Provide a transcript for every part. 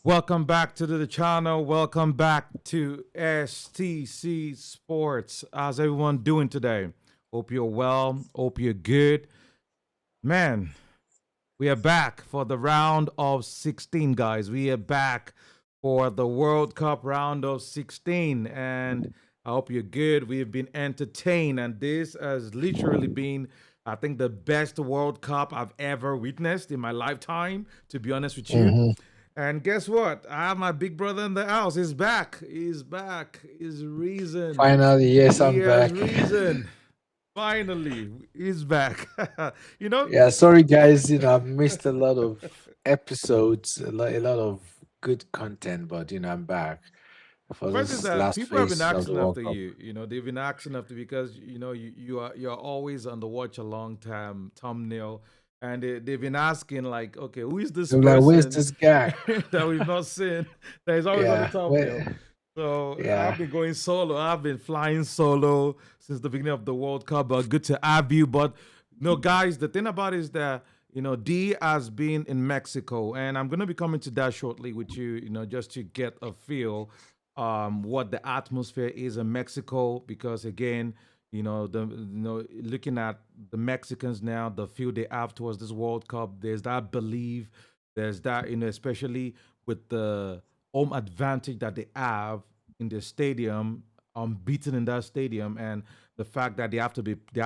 Welcome back to the channel. Welcome back to STC Sports. How's everyone doing today? Hope you're well. Hope you're good. Man, we are back for the round of 16, guys. We are back for the World Cup round of 16. And I hope you're good. We've been entertained. And this has literally been, I think, the best World Cup I've ever witnessed in my lifetime, to be honest with you. hmm And guess what? I have my big brother in the house. He's back. He's back. He's reason. Finally, yes, He I'm has back. reason. Finally, he's back. you know, Yeah, sorry guys, I've missed a lot of episodes, a lot of good content, but I'm back the for first is this that last people have been phase of the asking World after Cup. you. They've been asking after because you're always on the watch a long time thumbnail, and they've been asking like, okay, who is this They're like, where's person this guy? that we've not seen that is always on the Yeah, thumbnail? So I've yeah. been going solo. I've been flying solo since the beginning of the World Cup. But good to have you. But no, guys, the thing about it is that D has been in Mexico, and I'm gonna be coming to that shortly with you. Just to get a feel what the atmosphere is in Mexico, because again, looking at the Mexicans now, the feel they have towards this World Cup, there's that belief, there's that especially with the home advantage that they have in the stadium, unbeaten in that stadium, and the fact that they have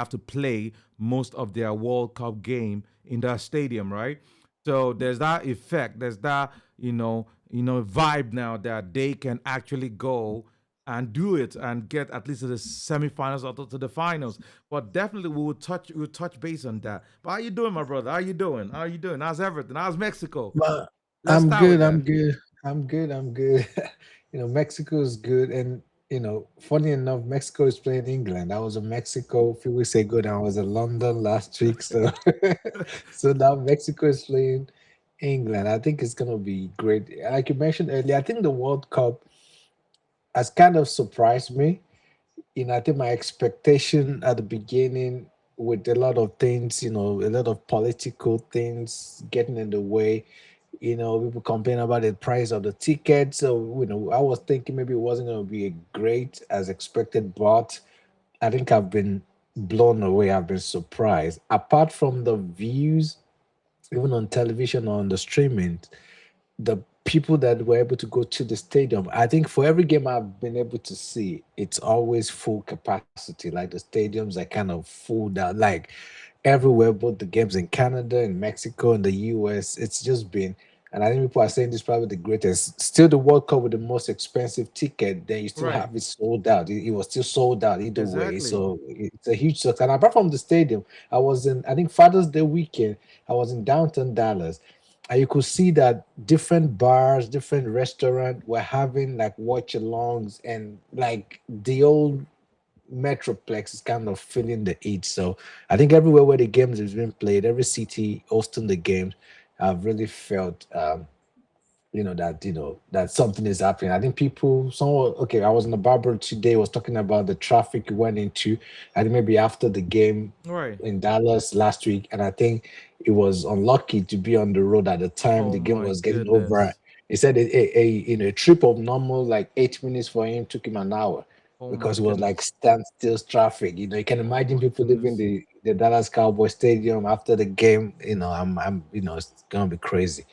to play most of their World Cup game in that stadium, right? So there's that effect. There's that vibe now that they can actually go and do it and get at least to the semifinals or to the finals. But definitely we'll touch base on that. But how you doing, my brother? How you doing? How you doing? How's everything? How's Mexico? But Let's I'm start with good, that. I'm good, I'm good, I'm good. Mexico is good, and funny enough, Mexico is playing England. I was in Mexico a few weeks ago, and I was in London last week, so so now Mexico is playing England. I think it's gonna be great. Like you mentioned earlier, I think the World Cup has kind of surprised me. I think my expectation at the beginning with a lot of things, a lot of political things getting in the way, people complain about the price of the ticket. So, I was thinking maybe it wasn't going to be great as expected, but I think I've been blown away. I've been surprised. Apart from the views, even on television or on the streaming, the people that were able to go to the stadium. I think for every game I've been able to see, it's always full capacity. Like the stadiums are kind of full down, like everywhere, both the games in Canada and Mexico and the US. It's just been, and I think people are saying this is probably the greatest. Still, the World Cup with the most expensive ticket, then you still Right. have it sold out. It was still sold out either way. Exactly. So it's a huge success. And apart from the stadium, I think Father's Day weekend, I was in downtown Dallas, and you could see that different bars, different restaurants were having like watch alongs, and like the old metroplex is kind of feeling the heat. So I think everywhere where the games has been played, every city hosting the games, I've really felt that something is happening. I think people, someone, okay, I was in the barber today, was talking about the traffic we went into. I think maybe after the game Right. in Dallas last week, and I think it was unlucky to be on the road at the time Oh the game my was getting over. goodness. He said a trip of normal like 8 minutes for him took him an hour Oh my because it was like goodness. standstill traffic. You can Oh imagine my people leaving goodness. the Dallas Cowboy Stadium after the game. I'm it's gonna be crazy.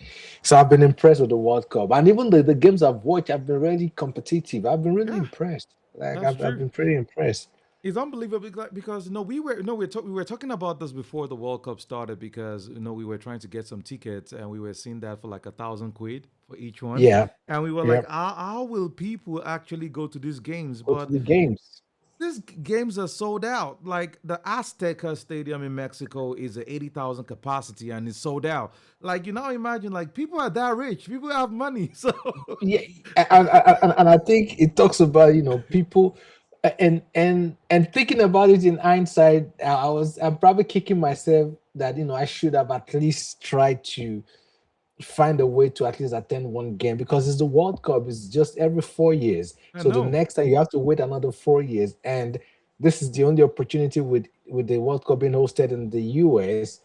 So I've been impressed with the World Cup, and even the games I've watched, I've been really competitive. I've been really Yeah, impressed. Like that's I've true. been pretty impressed. It's unbelievable because we were talking about this before the World Cup started because we were trying to get some tickets and we were seeing that for like 1,000 quid for each one, Yeah, and we were yeah. like, how will people actually go to these games? Go to But the games. these games are sold out. Like the Azteca Stadium in Mexico is a 80,000 capacity and it's sold out. Like imagine like people are that rich, people have money, so Yeah, and I think it talks about people, and thinking about it in hindsight, I'm probably kicking myself that I should have at least tried to find a way to at least attend one game, because it's the World Cup. It's just every 4 years. I So the know. next time you have to wait another 4 years, and this is the only opportunity with the World Cup being hosted in the US.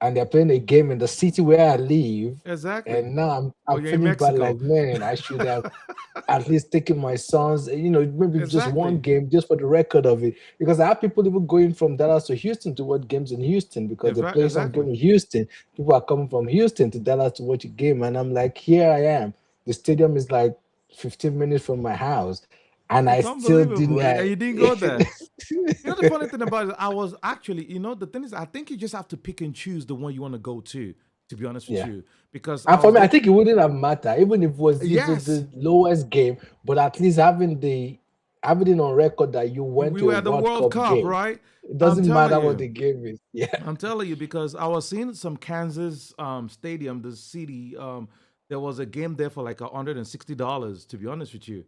and they're playing a game in the city where I live, Exactly. and now Oh, I'm you're in feeling bad. Mexico. Like, man, I should have at least taken my sons. Maybe just one Exactly. game, just for the record of it, because I have people even going from Dallas to Houston to watch games in Houston because they play some Exactly. game in Houston. People are coming from Houston to Dallas to watch a game, and I'm like, here I am. The stadium is like 15 minutes from my house, and I It's still unbelievable. didn't. And you didn't go there. You know the funny thing about it, I was actually, the thing is, I think you just have to pick and choose the one you want to go to be honest with Yeah. you. Because And I for was me, I look think it wouldn't have mattered, even if it was yes, the lowest game, but at least having it on record that you went we to a were at the World World Cup Cup, game. right? It I'm doesn't telling matter what you. the game is. Yeah. I'm telling you because I was seeing some Kansas stadium, the city. There was a game there for like $160, to be honest with you.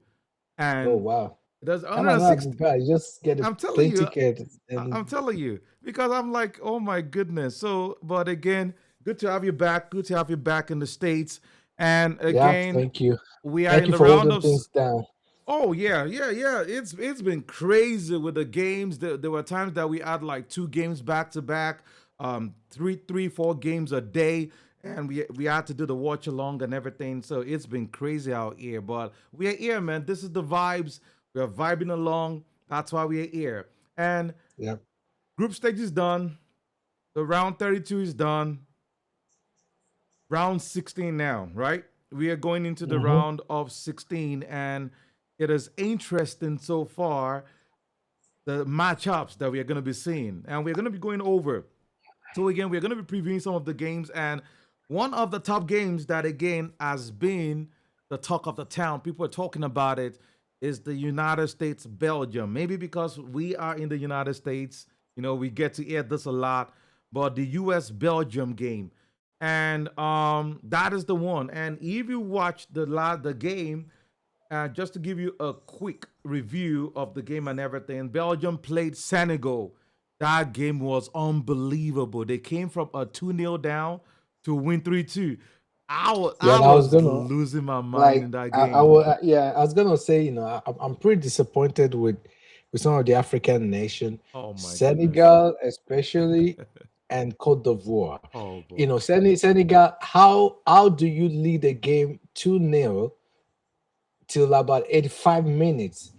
Oh And wow. there's That might not be 160. bad. You just get a I'm telling plane you, ticket and I'm telling you, because I'm like, oh my goodness. So, but again, good to have you back. Good to have you back in the States. And yeah, again, thank you. we are Thank in you the for round holding of. things down. Oh yeah, yeah, yeah. It's been crazy with the games. There were times that we had like two games back to back, three, 4 games a day, and we had to do the watch along and everything. So it's been crazy out here. But we are here, man. This is the vibes. We are vibing along. That's why we are here. And Yep. group stage is done. The round 32 is done. Round 16 now, right? We are going into the Mm-hmm. round of 16, and it is interesting so far the matchups that we are going to be seeing, and we're going to be going over. So again, we're going to be previewing some of the games, and one of the top games that again has been the talk of the town. People are talking about it. Is the United States Belgium? Maybe because we are in the United States, we get to hear this a lot. But the U.S. Belgium game, and that is the one. And if you watch the game, just to give you a quick review of the game and everything, Belgium played Senegal. That game was unbelievable. They came from a 2-0 down to win 3-2. Yeah, I and I was was gonna losing my mind like in that I game. was yeah, I was gonna say, I'm pretty disappointed with some of the African nation, Oh my goodness. Senegal especially, and Cote d'Ivoire. Oh boy. Senegal, how do you lead a game 2-0 till about 85 minutes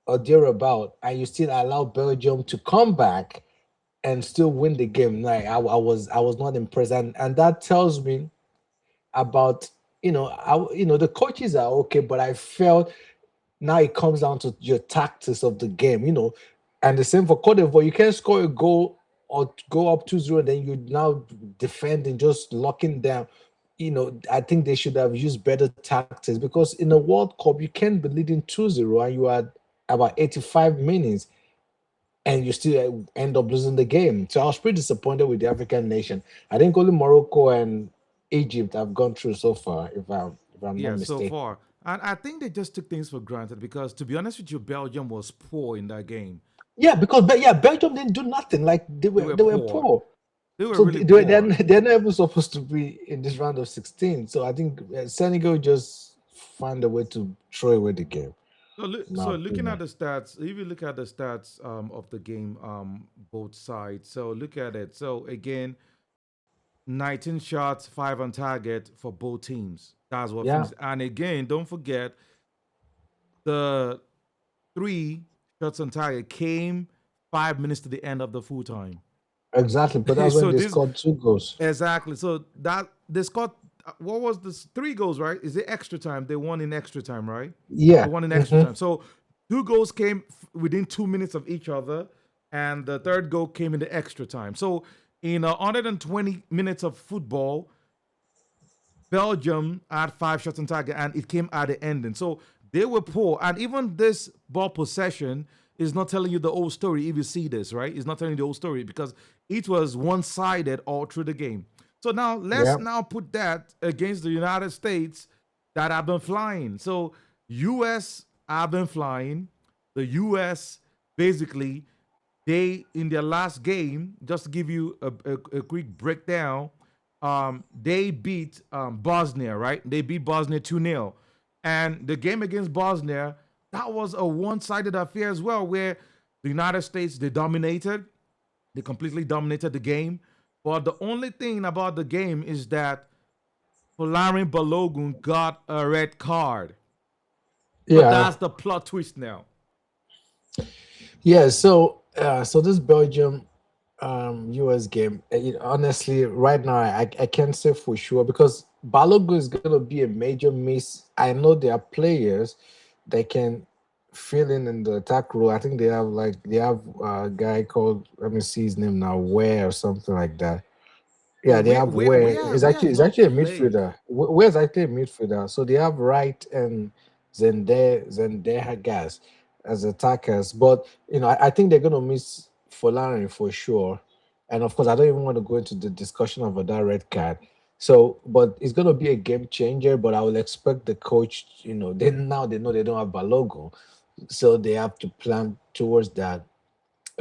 or thereabout, and you still allow Belgium to come back and still win the game? Like I was not impressed, and that tells me about the coaches are okay, but I felt now it comes down to your tactics of the game, and the same for Cote d'Ivoire. You can't score a goal or go up 2-0, then you now defend and just locking down. I think they should have used better tactics, because in a World Cup you can't be leading 2-0 and you are about 85 minutes and you still end up losing the game. So I was pretty disappointed with the African nation. I think only Morocco and Egypt have gone through so far, if I'm not Yeah, so mistaken. far. And I think they just took things for granted because, to be honest with you, Belgium was poor in that game. Yeah, because Belgium didn't do nothing. Like they They were were they were poor. poor. They were So really they're poor. they're not even supposed to be in this round of 16. So I think Senegal just find a way to throw away the game, in my So looking at opinion. the stats, if you look at the stats of the game, both sides. So look at it. So again, 19 shots, 5 on target for both teams. That's what Yeah, finished. And again, don't forget the 3 shots on target came 5 minutes to the end of the full time. exactly. But that's when So they this scored 2 goals. exactly. So that they scored. What was this? 3 goals, right? Is it extra time? They won in extra time, right? They Yeah. won in extra Hmm. time. So 2 goals came within 2 minutes of each other, and the third goal came in the extra time. So in 120 minutes of football, Belgium had 5 shots on target, and it came at the ending. So they were poor, and even this ball possession is not telling you the whole story. If you see this, right, it's not telling you the whole story because it was one-sided all through the game. So now let's Yeah. now put that against the United States that have been flying. So U.S. have been flying. The U.S. basically they in their last game, just to give you a quick breakdown, they beat Bosnia, right? They beat Bosnia 2-0. And the game against Bosnia, that was a one-sided affair as well, where the United States they completely dominated the game. But the only thing about the game is that Folarin Balogun got a red card. So Yeah, that's the plot twist now. yeah. So this Belgium US game, honestly, right now I can't say for sure because Balogun is gonna be a major miss. I know there are players that can fill in the attack role. I think they have a guy called, let me see his name now, Ware or something like that. Oh, Yeah, they have Ware. we have It's not actually a played. midfielder. Where's actually a midfielder? So they have Wright and Zende gas as attackers. But I think they're gonna miss Folarin for sure. And of course, I don't even want to go into the discussion of that red card. So, but it's gonna be a game changer. But I will expect the coach, now they know they don't have Balogun, so they have to plan towards that.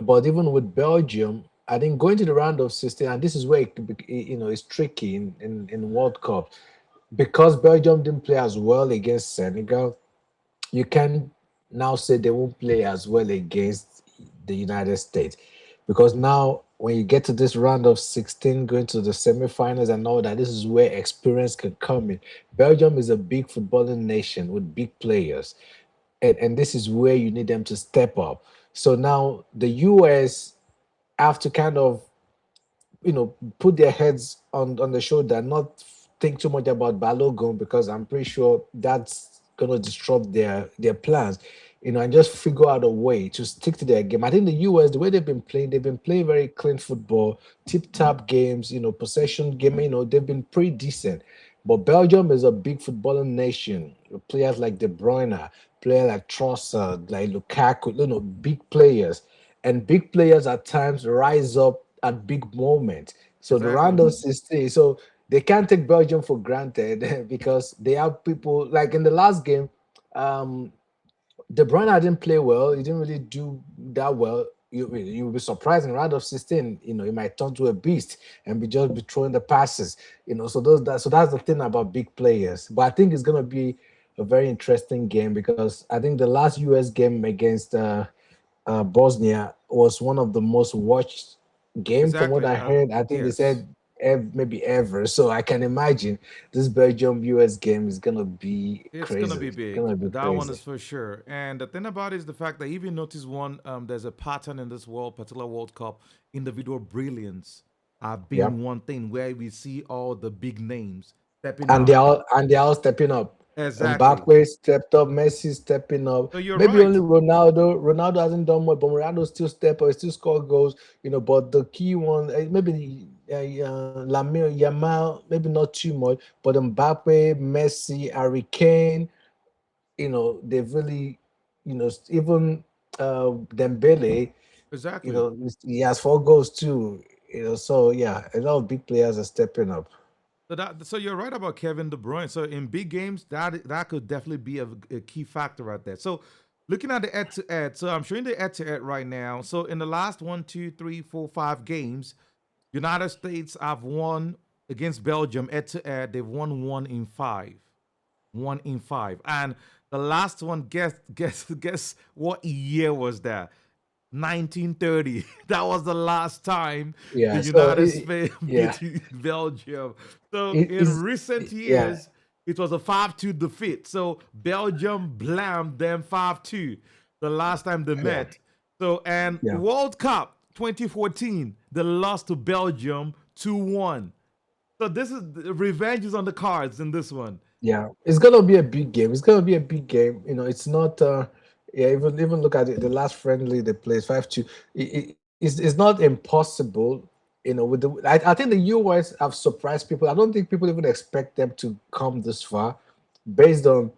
But even with Belgium, I think going to the round of 16, and this is where it's tricky in World Cup because Belgium didn't play as well against Senegal. You can now say they won't play as well against the United States because now when you get to this round of 16, going to the semifinals and all that, this is where experience can come in. Belgium is a big footballing nation with big players, and this is where you need them to step up. So now the US have to kind of put their heads on the shoulder, not think too much about Balogun because I'm pretty sure that's gonna disrupt their plans, and just figure out a way to stick to their game. I think the US, the way they've been playing very clean football, tip tap games, possession game, they've been pretty decent. But Belgium is a big footballing nation. Players like De Bruyne, players like Trossard, like Lukaku, big players, and big players at times rise up at big moments. So the Exactly. round of 16, so they can't take Belgium for granted because they have people like in the last game. Um, De Bruyne didn't play well. He didn't really do that well. You'll be surprised in round of 16. He might turn to a beast and be throwing the passes. So that's the thing about big players. But I think it's gonna be a very interesting game because I think the last US game against Bosnia was one of the most watched game from what Exactly. I heard. I think they Yes. said maybe ever. So I can imagine this Belgium US game is gonna be It's gonna crazy. be It's big. gonna be That one crazy. is for sure. And the thing about it is the fact that if you notice one, there's a pattern in this particular World Cup. Individual brilliance have Yep. been one thing where we see all the big names stepping And up. they're all stepping up. Exactly. Mbappe stepped up, Messi stepping up. So you're Maybe only right. Ronaldo. Ronaldo hasn't done much, but Ronaldo still step up, still score goals. But the key one, maybe Lamine Yamal, maybe not too much, but Mbappe, Messi, Harry Kane. They've really, even Dembele. Exactly. He has 4 goals too. So yeah, a lot of big players are stepping up. So you're right about Kevin De Bruyne. So in big games, that could definitely be a key factor right there. So looking at the head to head, so I'm showing the head to head right now. So in the last 1, 2, 3, 4, 5 games, United States have won against Belgium head to head. They've won 1 in 5, 1 in 5, and the last one. Guess what year was that? 1930. That was the last time the Yeah. So United States yeah, beat Belgium. So it in is. recent Yeah. years, it was a 5-2 defeat. So Belgium blamed them 5-2 the last time they Yeah. met. So and Yeah. World Cup 2014, they lost to Belgium 2-1. So this is revenge is on the cards in this one. Yeah, it's gonna be a big game. It's gonna be a big game. It's not. Yeah, even look at it. The last friendly they played 5-2. It's not impossible. With I think the US have surprised people. I don't think people even expect them to come this far, based on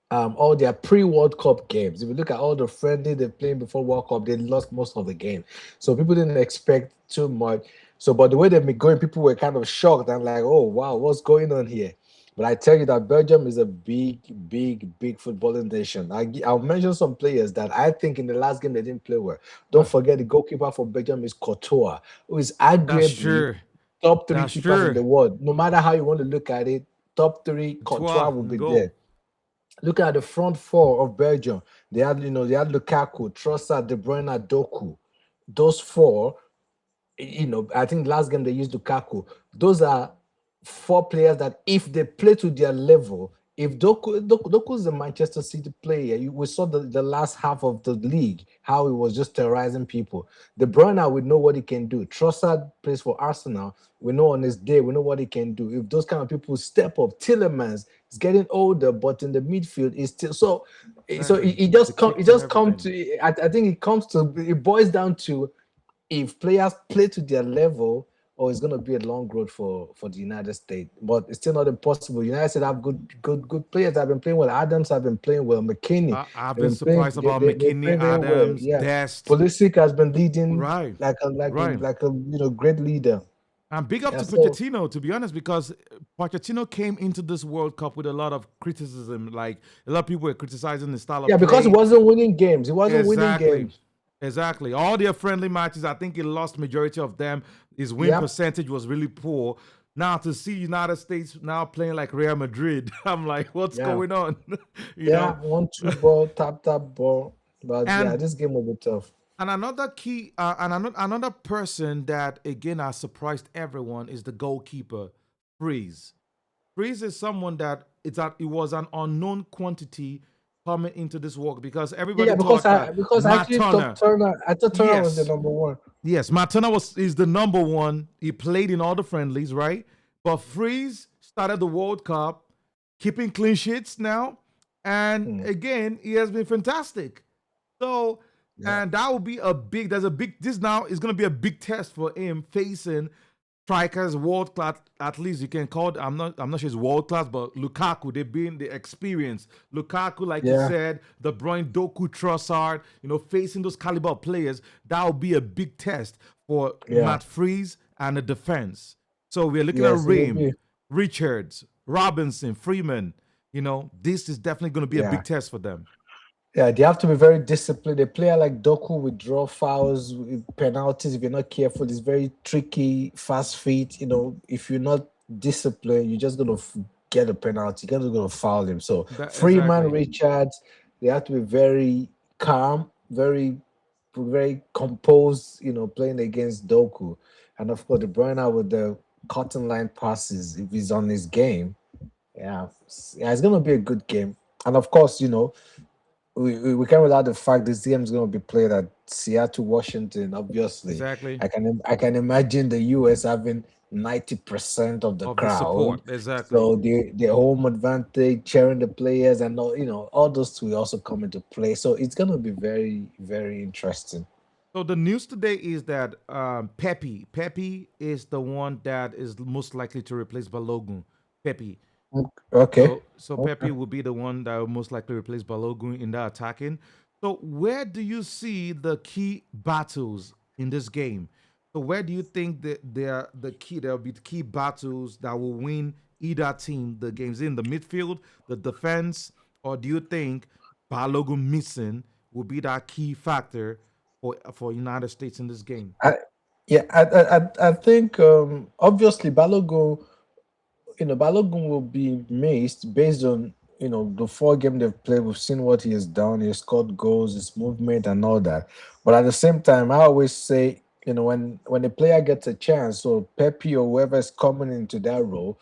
all their pre-World Cup games. If you look at all the friendly they played before World Cup, they lost most of the game. So people didn't expect too much. So, but the way they've been going, people were kind of shocked and like, oh wow, what's going on here? But I tell you that Belgium is a big, big, big footballing nation. I'll mention some players that I think in the last game they didn't play well. Don't forget the goalkeeper for Belgium is Courtois, who is That's arguably true. top three That's keepers in true. the world. No matter how you want to look at it, top three, Courtois 12 will and be goal. there. Look at the front four of Belgium. They had Lukaku, Trossard, De Bruyne, Doku. Those four, I think last game they used Lukaku. Those are four players that if they play to their level, if Doku's a Manchester City player, we saw the last half of the league, how he was just terrorizing people. De Bruyne, we know what he can do. Trossard plays for Arsenal. We know on his day, we know what he can do. If those kind of people step up, Tillemans is getting older, but in the midfield is still so. So Exactly. it The just come. It kicks and just come everything. to. I think it comes to. It boils down to if players play to their level, or it's going to be a long road for the United States. But it's still not impossible. United States have good players. I've been playing well. Adams have been playing well. McKinney I've they've been been playing. surprised about They've been McKinney, playing very well. Adams, Yeah, Dest. Pulisic has been leading Right, right. like a great leader. And big up Yeah. to So Pochettino, to be honest, because Pochettino came into this World Cup with a lot of criticism. Like a lot of people were criticizing the style of yeah, because he play. wasn't winning games. He wasn't winning Exactly. games. Exactly. All their friendly matches, I think he lost majority of them. His win Yep. percentage was really poor. Now to see United States now playing like Real Madrid, I'm like, what's Yeah. going on? you Yeah. know? 1-2 ball, tap ball. But yeah, And this game will be tough. another key, another person that again has surprised everyone is the goalkeeper, Freeze. Freeze is someone that it was an unknown quantity coming into this work because everybody Yeah, thought that because I Matt actually thought Turner, Turner. I thought Turner was the yes, number one. yes, Matt Turner is the number one. He played in all the friendlies, right? But Freeze started the World Cup, keeping clean sheets now, and Hmm. again he has been fantastic. So, Yeah. and that will be a big. There's a big. This now is going to be a big test for him facing strikers world class. At least you can call. I'm not sure it's world class, but Lukaku. They've been the experience. Lukaku, like you Yeah. said, the Brian Doku, Trossard. Facing those caliber of players, that will be a big test for Yeah. Matt Freeze and the defense. So we're looking at Yes, it will Ream, be. Richards, Robinson, Freeman. This is definitely going to be a Yeah. big test for them. Yeah, they have to be very disciplined. A player like Doku will draw fouls, with penalties. If you're not careful, it's very tricky, fast feet. If you're not disciplined, you're just gonna get a penalty. You're just gonna foul him. So Freeman, Exactly. Richards, they have to be very calm, very composed. Playing against Doku, and of course, De Bruyne with the cotton line passes. If he's on his game, yeah, it's gonna be a good game. And of course, we can't rule out the fact this game is going to be played at Seattle, Washington. Obviously, Exactly. I can imagine the US having 90% of the Of the crowd, support. Exactly. so the home advantage, cheering the players, and all those two will also come into play. So it's going to be very very interesting. So the news today is that Pepe is the one that is most likely to replace Balogun. Pepe. Okay, So okay. Pepe will be the one that will most likely replace Balogun in that attacking. So where do you see the key battles in this game? So where do you think that there will be the key battles that will win either team the games in the midfield, the defense, or do you think Balogun missing will be that key factor for United States in this game? I, yeah, I think obviously Balogun will be missed based on the four games they've played. We've seen what he has done. He has scored goals, his movement, and all that. But at the same time, I always say, when a player gets a chance, so Pepe or whoever is coming into that role,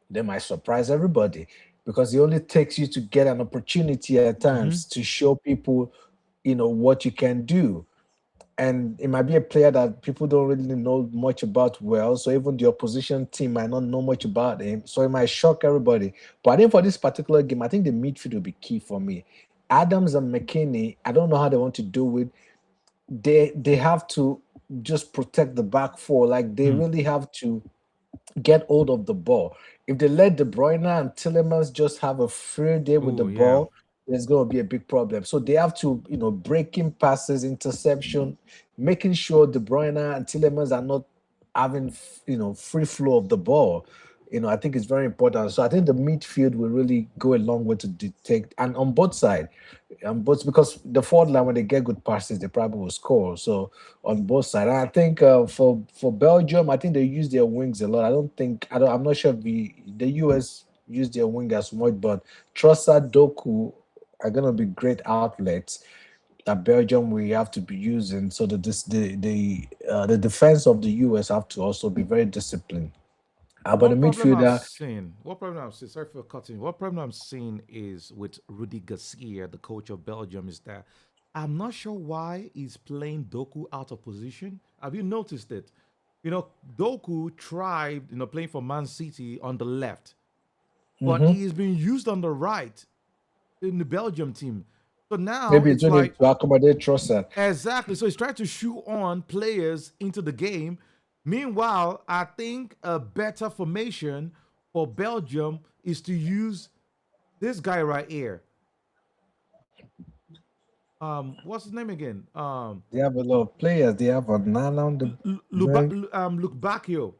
they might surprise everybody because it only takes you to get an opportunity at Mm-hmm. times to show people, what you can do, and it might be a player that people don't really know much about well. So even the opposition team might not know much about him. So it might shock everybody. But I think for this particular game, I think the midfield will be key for me. Adams and McKinney, I don't know how they want to do it. They have to just protect the back four. Like they Hmm. really have to get hold of the ball. If they let De Bruyne and Tillemans just have a free day with the Oh yeah. ball, there's going to be a big problem. So they have to, breaking passes, interception, making sure De Bruyne and Tillemans are not having, free flow of the ball. I think it's very important. So I think the midfield will really go a long way to detect, and on both sides, but because the forward line, when they get good passes, they probably will score. So on both sides, and I think for Belgium, I think they use their wings a lot. I'm not sure if the US use their wing as much, but Trossard, Doku are gonna be great outlets. that Belgium we have to be using. So that the defense of the US have to also be very disciplined. But the One problem I've midfielder, seen, what problem I've seen, sorry for cutting, what problem I'm seeing is with Rudy Garcia, the coach of Belgium, is that I'm not sure why he's playing Doku out of position. Have you noticed it? You know, Doku tried, playing for Man City on the left, but mhm, he's been used on the right in the Belgium team. So now maybe it's doing like it to accommodate Trossard. exactly. So he's trying to shoe on players into the game. Meanwhile, I think a better formation for Belgium is to use this guy right here. What's his name again? They have a lot of players. They have a Nana on the very Luke Bacchio.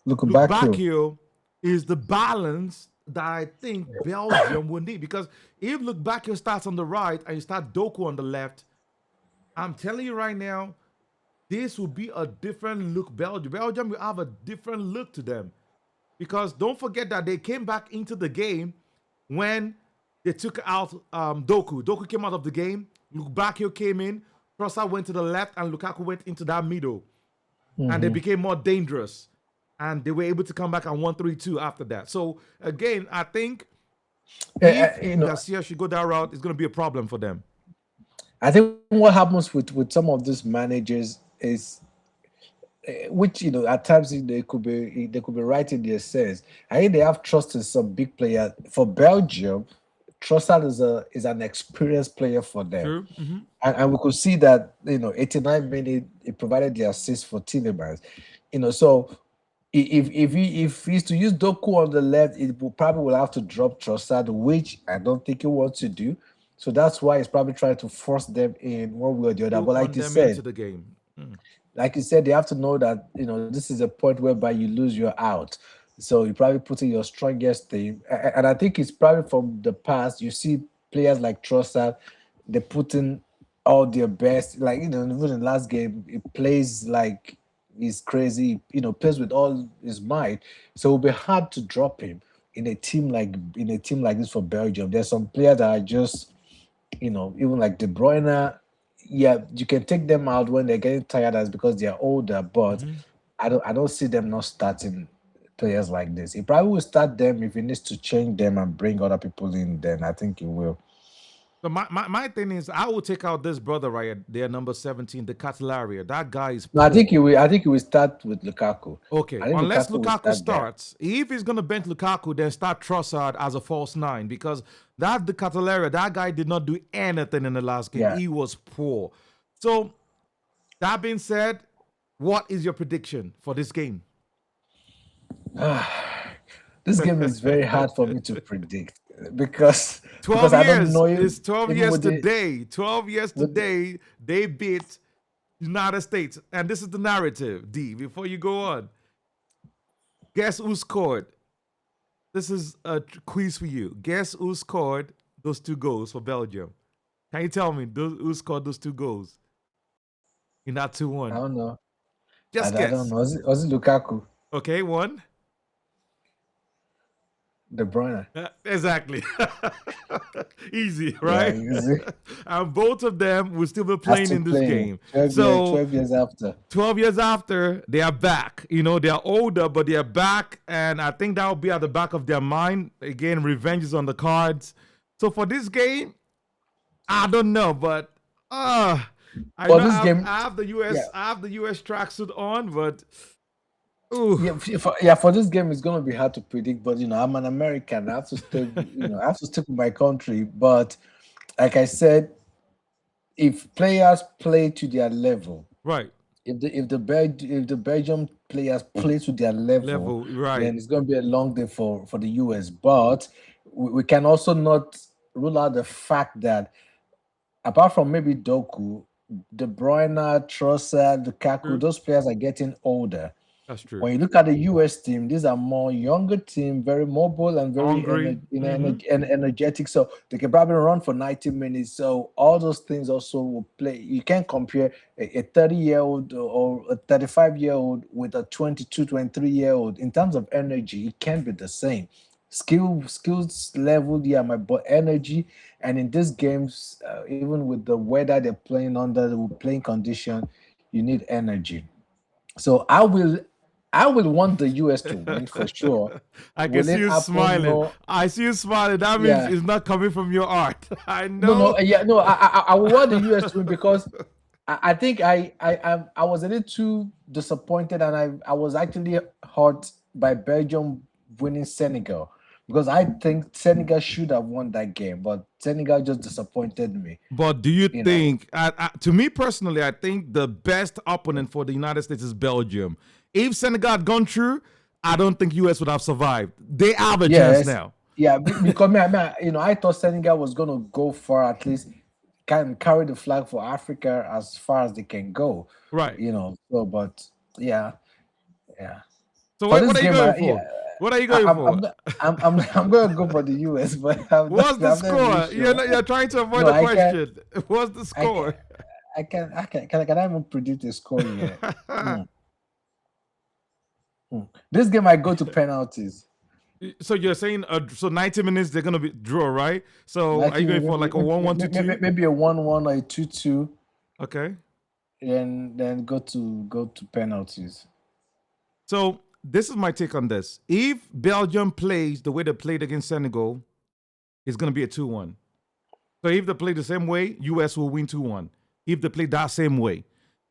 look Luke back you. Bacchio is the balance that I think Belgium will need because if Luke Bacchio starts on the right and you start Doku on the left, I'm telling you right now, this will be a different look. Belgium will have a different look to them because don't forget that they came back into the game when they took out Doku. Doku came out of the game. Lukakio came in. Trossard went to the left, and Lukaku went into that middle, and they Hmm. became more dangerous. And they were able to come back and 1-3-2 after that. So again, I think if You know, Garcia should go that route, it's going to be a problem for them. I think what happens with some of these managers is, which at times they could be right in their sense. I think they have trust in some big players. For Belgium, Trossard is an experienced player for them, True. and we could see that 89 minutes he provided the assist for Tillemans. So if he's to use Doku on the left, it will probably will have to drop Trossard, which I don't think he wants to do. So that's why he's probably trying to force them in one way or the other. Shoot But on them into the game. they have to know that this is a point whereby you lose, you're out. So you probably put in your strongest team, and I think it's probably from the past. You see players like Trossard, they put in all their best. Like even in the last game, he plays like he's crazy. Plays with all his might. So it will be hard to drop him in a team like this for Belgium. There's some players that are just even like De Bruyne, yeah, you can take them out when they're getting tired as because they're older, but I don't see them not starting players like this. He probably will start them if he needs to change them and bring other people in, then I think he will. So my thing is, I will take out this brother right here, their number 17, the Catalaria. That guy is No, poor. I think he will start with Lukaku. Okay, I think unless Lukaku will Lukaku start there. starts, if he's gonna bench Lukaku, then start Trossard as a false nine because that the Catalaria, that guy did not do anything in the last game. Yeah. He was poor. So that being said, what is your prediction for this game? This game is very hard for me to predict because 12 I don't years. know you It's 12 even years with the today. 12 years with the, today, they beat United States. And this is the narrative, D, before you go on. Guess who scored? This is a quiz for you. Guess who scored those two goals for Belgium? Can you tell me who scored those two goals in that I 2-1? don't know. Just I don't guess. know. Was it Lukaku? Okay, one. De Bruyne. Exactly. Easy, Yeah, right? you see? And both of them will still be Are playing still in this playing. game. 12 years, So 12 years after. 12 years after, they are back. They are older, but they are back. And I think that will be at the back of their mind. Again, revenge is on the cards. So for this game, I don't know, but I For know this game, I have the yeah, US tracksuit on, but ooh, for this game, it's gonna be hard to predict. But I'm an American. I have to stay. I have to stick with my country. But like I said, if players play to their level, right. if the Belgium players play to their level, Level, right. then it's going to be a long day for the US. But we can also not rule out the fact that apart from maybe Doku, De Bruyne, Trossard, Lukaku, True. those players are getting older. That's true. When you look at the US team, these are more younger team, very mobile and very Hungry. energetic. So they can probably run for 90 minutes. So all those things also will play. You can't compare a 30-year-old or a 35-year-old with a 22, 23-year-old. In terms of energy, it can't be the same. skills level, yeah, but energy. And in these games, even with the weather they're playing under, the playing condition, you need energy. So I will want the US to win for sure. I can Will see it you happen? smiling. No. I see you smiling. That means Yeah. it's not coming from your heart. I No, no, know. yeah, no. I want the US to win because I think I was a little too disappointed, and I was actually hurt by Belgium winning Senegal, because I think Senegal should have won that game, but Senegal just disappointed me. But do you You know. think, to me personally, I think the best opponent for the United States is Belgium. If Senegal had gone through, I don't think US would have survived. They have a chance Yes, now. yeah, because I thought Senegal was gonna go far, at least can carry the flag for Africa as far as they can go. Right. So but yeah, yeah. So For what this are you game, going for? What are you going I'm for? not- I'm gonna go for the US, but What's the I'm not really score? sure. You're trying to avoid No, the I can't. question. What's the I can score? can I even predict a score yet? Hmm, hmm. This game I go to penalties. So you're saying so 90 minutes they're gonna be draw, right? So are Like you going for like a 1-1 to 2? maybe a 1-1 or a 2-2, Okay. then go to penalties. So this is my take on this. If Belgium plays the way they played against Senegal, it's gonna be a 2-1. So if they play the same way, US will win 2-1. If they play that same way.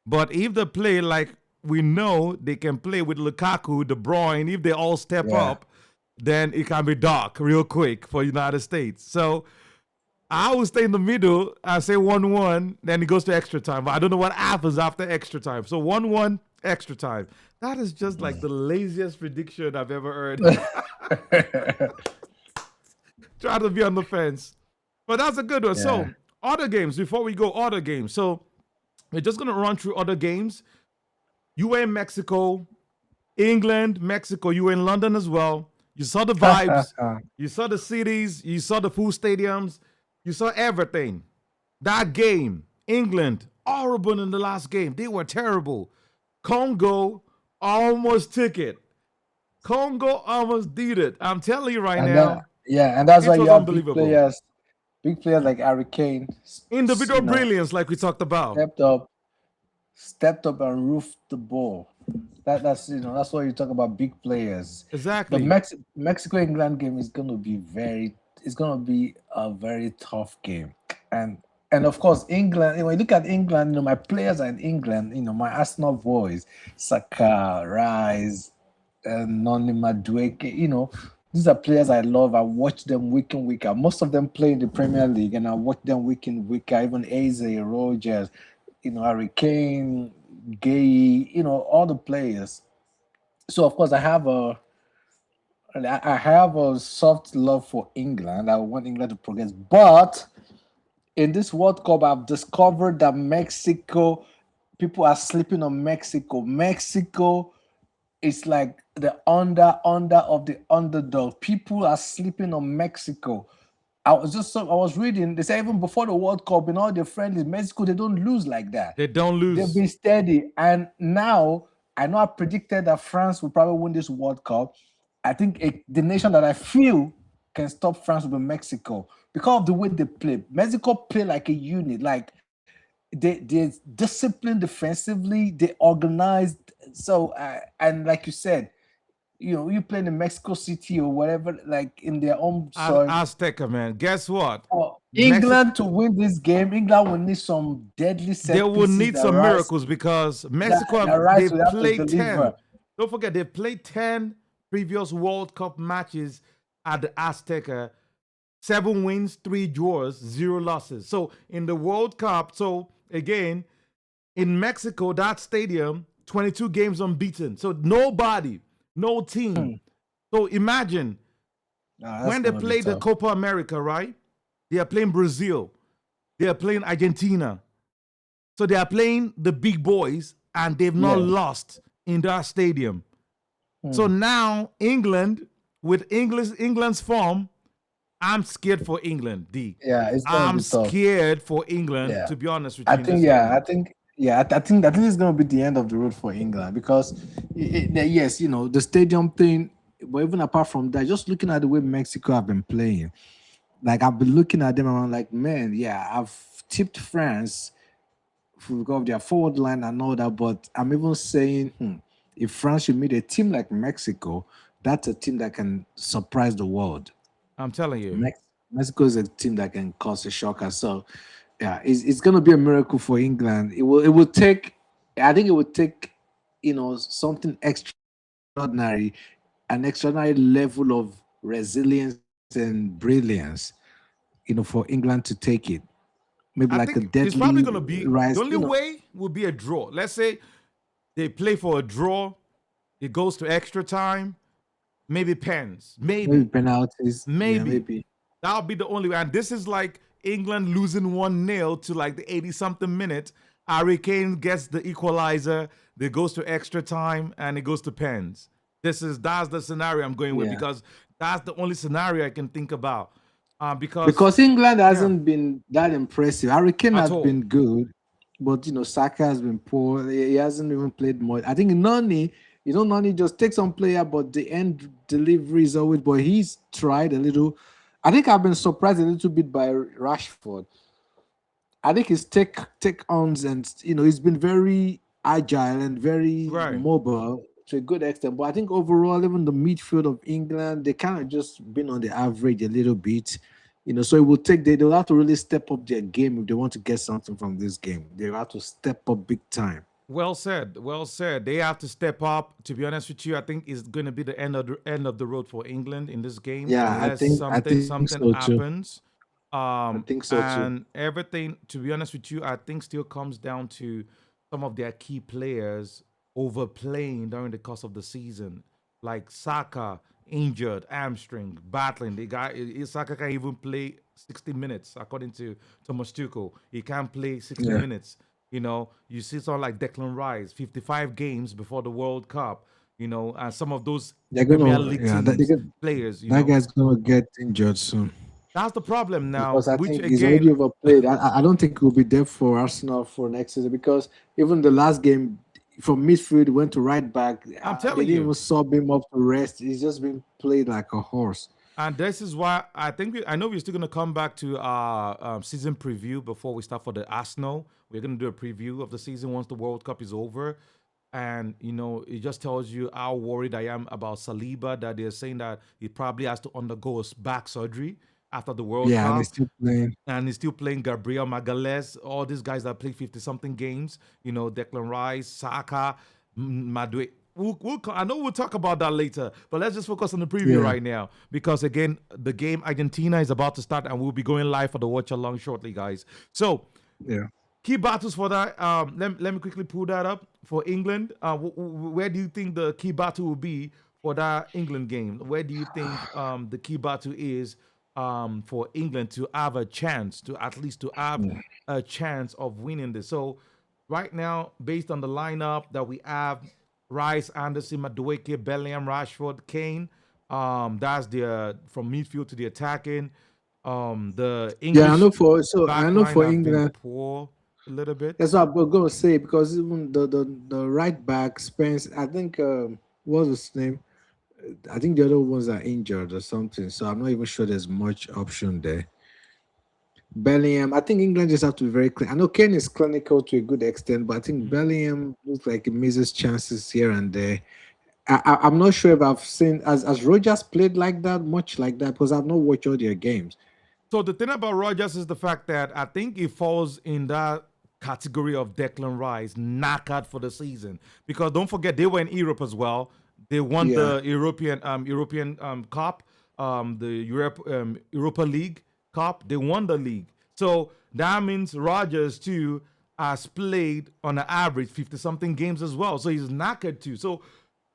But if they play like we know they can play with Lukaku, De Bruyne, if they all step Yeah. up, then it can be dark real quick for United States. So I will stay in the middle. I say 1-1, then it goes to extra time. But I don't know what happens after extra time. So 1-1, extra time. That is just like the laziest prediction I've ever heard. Try to be on the fence. But that's a good one. Yeah. So other games, before we go, other games. So we're just going to run through other games. You were in Mexico, England, Mexico. You were in London as well. You saw the vibes. You saw the cities. You saw the full stadiums. You saw everything. That game, England, horrible in the last game. They were terrible. Congo almost took it. Congo almost did it. I'm telling you right And now, and that's it why you was have unbelievable. big players like Harry Kane, Individual brilliance, like we talked about. stepped up and roofed the ball. That's why you talk about big players. Exactly. The Mexico England game is gonna be a very tough game, and of course England. When you look at England, my players are in England. My Arsenal boys, Saka, Rice, and Noni Madueke. These are players I love. I watch them week in, week out. Most of them play in the Premier League, and I watch them week in, week out. Even Eze, Rogers, Harry Kane, Gay, all the players. So of course I have a soft love for England. I want England to progress, but in this World Cup, I've discovered that people are sleeping on Mexico. Mexico is like the under of the underdog. People are sleeping on Mexico. I was reading. They say even before the World Cup, in all their friendlies, Mexico, they don't lose like that. They don't They've lose. been steady, and now I know I predicted that France will probably win this World Cup. I think the nation that I feel can stop France will be Mexico because of the way they play. Mexico play like a unit. Like they're disciplined defensively. They organized. So and like you said, you play in Mexico City or whatever, like in their own soil. Azteca, man. Guess what? For England to win this game, England will need some deadly set They will pieces need that some Rice, miracles because Mexico, that Rice they've will have to played 10. deliver. Don't forget, they've played 10 previous World Cup matches at the Azteca. 7 wins, 3 draws, 0 losses. So in the World Cup, so again, in Mexico, that stadium, 22 games unbeaten. So nobody, no team. So imagine when they play the Copa America, right? They are playing Brazil. They are playing Argentina. So they are playing the big boys and they've not lost in that stadium. So now England, with England's form, I'm scared for England, D. Yeah, it's gonna I'm be tough. scared for England, to be honest with you. I think it's gonna be the end of the road for England because yes, the stadium thing but even apart from that, just looking at the way Mexico have been playing, like I've been looking at them and I'm like, man, yeah, I've tipped France because of their forward line and all that. But I'm even saying, if France should meet a team like Mexico, that's a team that can surprise the world. I'm telling you. Mexico is a team that can cause a shocker. So, yeah, it's going to be a miracle for England. It will take, I think it would take, something extraordinary, an extraordinary level of resilience and brilliance, for England to take it. Maybe I like a think it's probably deadly going to be rise, the only way would be a draw. Let's say they play for a draw, it goes to extra time, maybe pens, maybe maybe, penalties. Yeah, maybe. maybe. That'll be the only way. And this is like England losing 1-0 to like the 80 something minute. Harry Kane gets the equalizer, it goes to extra time, and it goes to pens. That's the scenario I'm going with Yeah. because that's the only scenario I can think about. Because Because England yeah, hasn't been that impressive. Harry Kane at has all. been good, but Saka has been poor. He hasn't even played much. I think Nani, Nani just takes on player, but the end delivery is always. But he's tried a little. I think I've been surprised a little bit by Rashford. I think his take ons and he's been very agile and very Right. mobile to a good extent. But I think overall, even the midfield of England, they kind of just been on the average a little bit. So it will take they'll have to really step up their game if they want to get something from this game. They have to step up big time. Well said. Well said. They have to step up. To be honest with you, I think it's going to be the end of the road for England in this game, Yeah, I unless think I something think something so too. happens. I think so too. And everything. To be honest with you, I think still comes down to some of their key players overplaying during the course of the season, like Saka injured, hamstring, battling. The guy Saka can even play 60 minutes according to Thomas Tuchel. He can't play 60 Yeah, minutes. You see someone like Declan Rice, 55 games before the World Cup, and some of those they're Premier gonna League yeah teams, players, that guy's gonna get injured soon. that's the problem now, Because I which think he's already again, overplayed. I don't think he'll be there for Arsenal for next season because even the last game from midfield went to right back. I'm They telling didn't you. even sub him up to rest. He's just been played like a horse. And this is why I think I know we're still gonna come back to our season preview before we start for the Arsenal. We're gonna do a preview of the season once the World Cup is over, and it just tells you how worried I am about Saliba. That they're saying that he probably has to undergo a back surgery after the World Yeah, and he's Cup, still playing. and he's still playing Gabriel Magalhaes, all these guys that play 50 something games, Declan Rice, Saka, Madwe. I know we'll talk about that later, but let's just focus on the preview Yeah, right now because, again, the game Argentina is about to start and we'll be going live for the watch along shortly, guys. So, yeah. key battles for that. Let me quickly pull that up for England. Where do you think the key battle will be for that England game? Where do you think the key battle is for England to have a chance, to at least to have Yeah. a chance of winning this? So right now, based on the lineup that we have, Rice, Anderson, Madueke, Bellingham, Rashford, Kane. That's the from midfield to the attacking. The Yeah, English I back know line for have been England. poor a little bit. That's what I'm gonna say because even the right back Spence, I think what's his name? I think the other ones are injured or something. So I'm not even sure there's much option there. Bellingham, I think England just have to be very clear. I know Kane is clinical to a good extent, but I think Mhm. Bellingham looks like he misses chances here and there. I'm not sure if I've seen as Rogers played like that, much like that, because I've not watched all their games. So the thing about Rogers is the fact that I think he falls in that category of Declan Rice, knockout for the season. Because don't forget, they were in Europe as well. They won Yeah, the European Cup, the Europa League Cup. They won the league. So that means Rogers too has played on an average 50 something games as well. So he's knackered too. So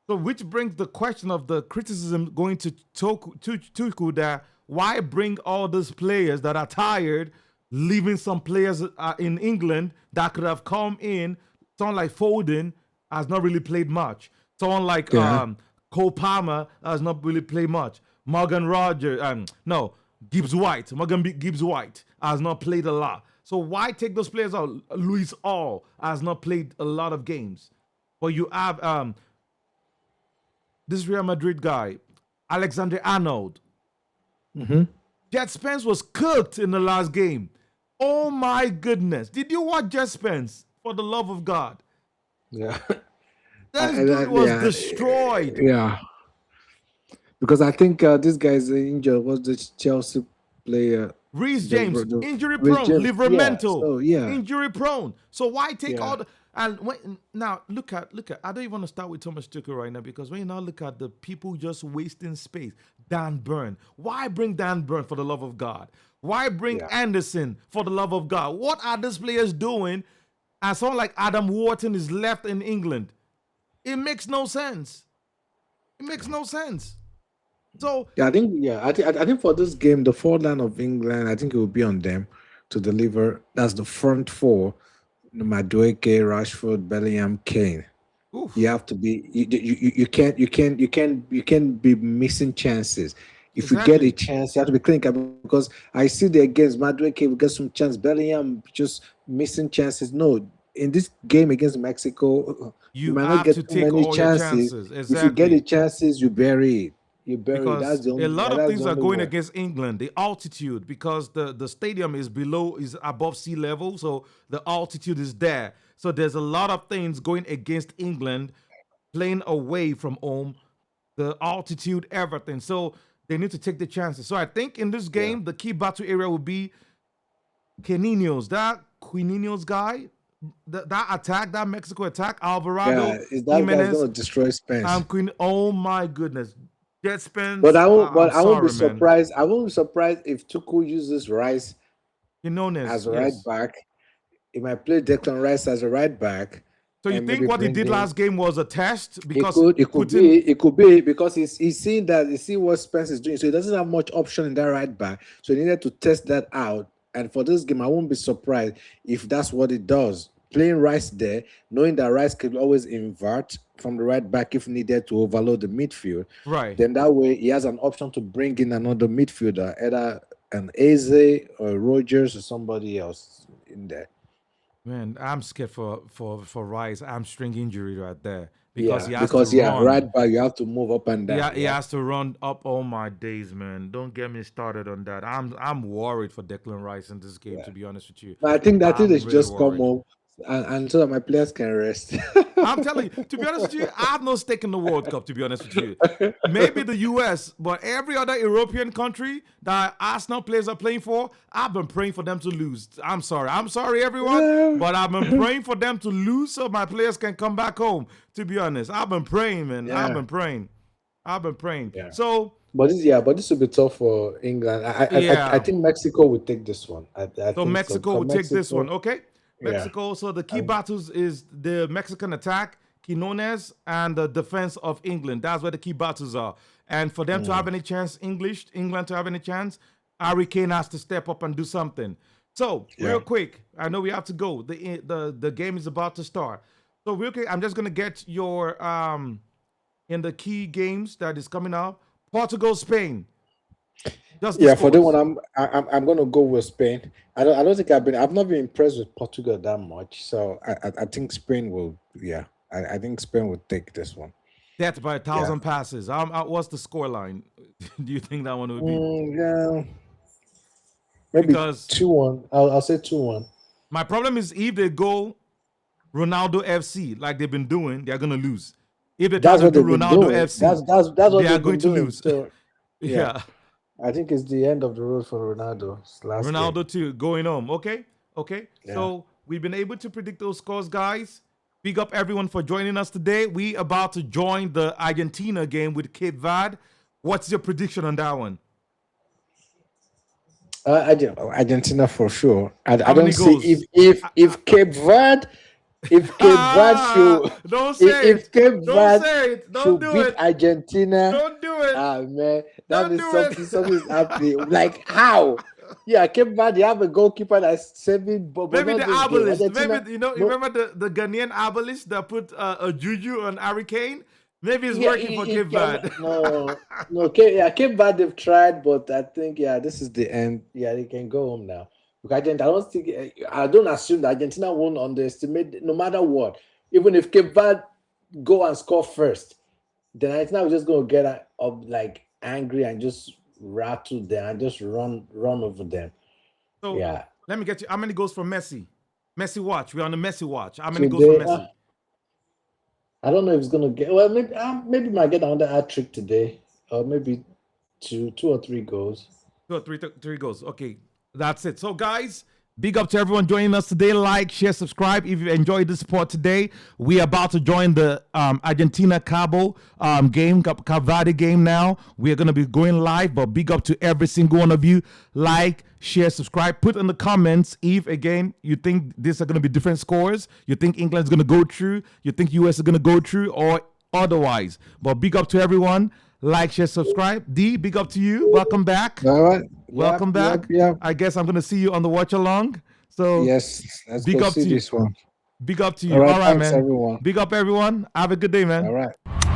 which brings the question of the criticism going to Tuchel that why bring all these players that are tired, leaving some players in England that could have come in. Someone like Foden has not really played much. Someone like yeah, Cole Palmer has not really played much. Morgan Roger, no, Gibbs White, Gibbs White has not played a lot. So why take those players out? Luis All has not played a lot of games. But you have this Real Madrid guy. Alexander Arnold. Mm-hmm. Jet Spence was cooked in the last game. Oh my goodness. Did you watch Jet Spence? For the love of God. Yeah. This dude was Yeah. destroyed. Yeah. Because I think this guy's injured was the Chelsea player, Reece James, the injury Rich prone. James. Yeah. Livramento, So yeah. injury prone. So why take Yeah. all the and when now look at I don't even want to start with Thomas Tuchel right now because when you now look at the people just wasting space. Dan Burn. Why bring Dan Burn for the love of God? Why bring Yeah. Anderson for the love of God? What are these players doing? And someone like Adam Wharton is left in England. It makes no sense. It makes no sense. So Yeah, I think for this game, the forward line of England, I think it will be on them to deliver. That's the front four: Madueke, Rashford, Bellingham, Kane. You oof, have to be. You can't be missing chances. If you get a exactly. chance, you have to be clinical because I see the against Madueke, we get some chance. Bellingham just missing chances. No, in this game against Mexico, you You might not have get to too take many all your chances. chances. If you get the Exactly. chances, you bury it. You bury it. Because a lot of That's the things are only going way. against England. The altitude, because the stadium is above sea level, so the altitude is there. So there's a lot of things going against England playing away from home, the altitude, everything. So they need to take the chances. So I think in this Yeah. game, the key battle area will be Quinino's, that Quinino's guy, that attack, that Mexico attack, Yeah, Alvarado, is that guy's Jimenez, gonna destroy Spence. Queen. Oh my goodness. Jet But Spence, I won't. I'm But I won't be sorry, man. surprised. I won't be surprised if Tuku uses Rice Quinones, as a right yes. back. He might play Declan Rice as a right back, So you and maybe think what he bring did in. last game was a test It because could. It could putting be. It could be because he's seeing that. He see what Spence is doing, so he doesn't have much option in that right back. So he needed to test that out. And for this game, I won't be surprised if that's what it does. Playing Rice there, knowing that Rice could always invert from the right back if needed to overload the midfield. right, Then that way he has an option to bring in another midfielder, either an Eze or Rogers or somebody else in there. man, I'm scared for Rice hamstring injury right there because Yeah, he has to because yeah, run. right back you have to move up and down. He Yeah, has to run up all my days, man. Don't get me started on that. I'm worried for Declan Rice in this game. yeah. To be honest with you, But I think they I'm should really just come worried. home and so that my players can rest. I'm telling you, to be honest with you, I have no stake in the World Cup, to be honest with you. Maybe the US, but every other European country that Arsenal players are playing for, I've been praying for them to lose. I'm sorry. I'm sorry, everyone, Yeah. but I've been praying for them to lose so my players can come back home, to be honest. I've been praying, man. I've Yeah. been praying. I've been praying. Yeah. So, But this will be tough for England. I yeah. think Mexico will take this one. I So think so Mexico will because take this one. Mexico, Okay. yeah. Mexico. So the key Um, battles is the Mexican attack, Quinones, and the defense of England. That's where the key battles are. And for them to have mm, any chance, England to have any chance, Harry Kane has to step up and do something. So real yeah. quick, I know we have to go. The game is about to start. So real quick, I'm just gonna get your in the key games that is coming up. Portugal, Spain. Just the Yeah, for that one, scores. I'm gonna go with Spain. I don't think I've not been impressed with Portugal that much. So I think Spain will. Yeah, I think Spain will take this one. Death by a Yeah. thousand passes. What's the score line? Do you think that one would be? Yeah, maybe Because 2-1. I'll say 2-1. my problem is if they go Ronaldo FC like they've been doing, they're gonna lose. If they try That's to what do they've been Ronaldo doing. FC, That's they what are they've going been to doing. lose. So yeah, Yeah. I think it's the end of the road for Ronaldo's last game. Ronaldo too going home. Okay. Okay. Yeah. So we've been able to predict those scores, guys. Big up everyone for joining us today. We about to join the Argentina game with Cape Verde. What's your prediction on that one? Argentina for sure. I How don't many see goals? if Cape Verde Ah, don't say if it. Cape Don't Verde say it. Don't should do beat it. Argentina, Don't do it. ah man, that Don't means do it. something is happening. Like how? Yeah, Cape Verde have a goalkeeper that's saving, but Maybe not the this game. herbalist. Argentina, Maybe you no, remember the Ghanaian herbalist that put a juju on Hurricane. Maybe it's yeah, working for he Cape can Verde. no. Cape Verde they've tried, but I think this is the end. Yeah, they can go home now. Because Argentina, I don't think I don't assume that Argentina won't underestimate no matter what. Even if Cape Verde go and score first, then Argentina will just go get up like angry and just rattle them and just run over them. So Yeah. let me get you. How many goals from Messi? Messi watch. We're on the Messi watch. How many goals from Today, Messi? I don't know if it's gonna get. Well, maybe might get another hat trick today, or maybe two or three goals. 3 goals. Okay, that's it. So, guys, big up to everyone joining us today. Like, share, subscribe. If you enjoyed this sport today, we are about to join the Argentina Cabo game, Cape Verde game now. We are going to be going live, but big up to every single one of you. Like, share, subscribe. Put in the comments if, again, you think these are going to be different scores. You think England's going to go through. You think US is going to go through or otherwise. But big up to everyone. Like, share, subscribe. D, big up to you. Welcome back. All right. Welcome back. Yep. I guess I'm going to see you on the watch along. So Yes, let's big go up see to you. this one. Big up to you. All right, All right, thanks, man. everyone. Big up, everyone. Have a good day, man. All right.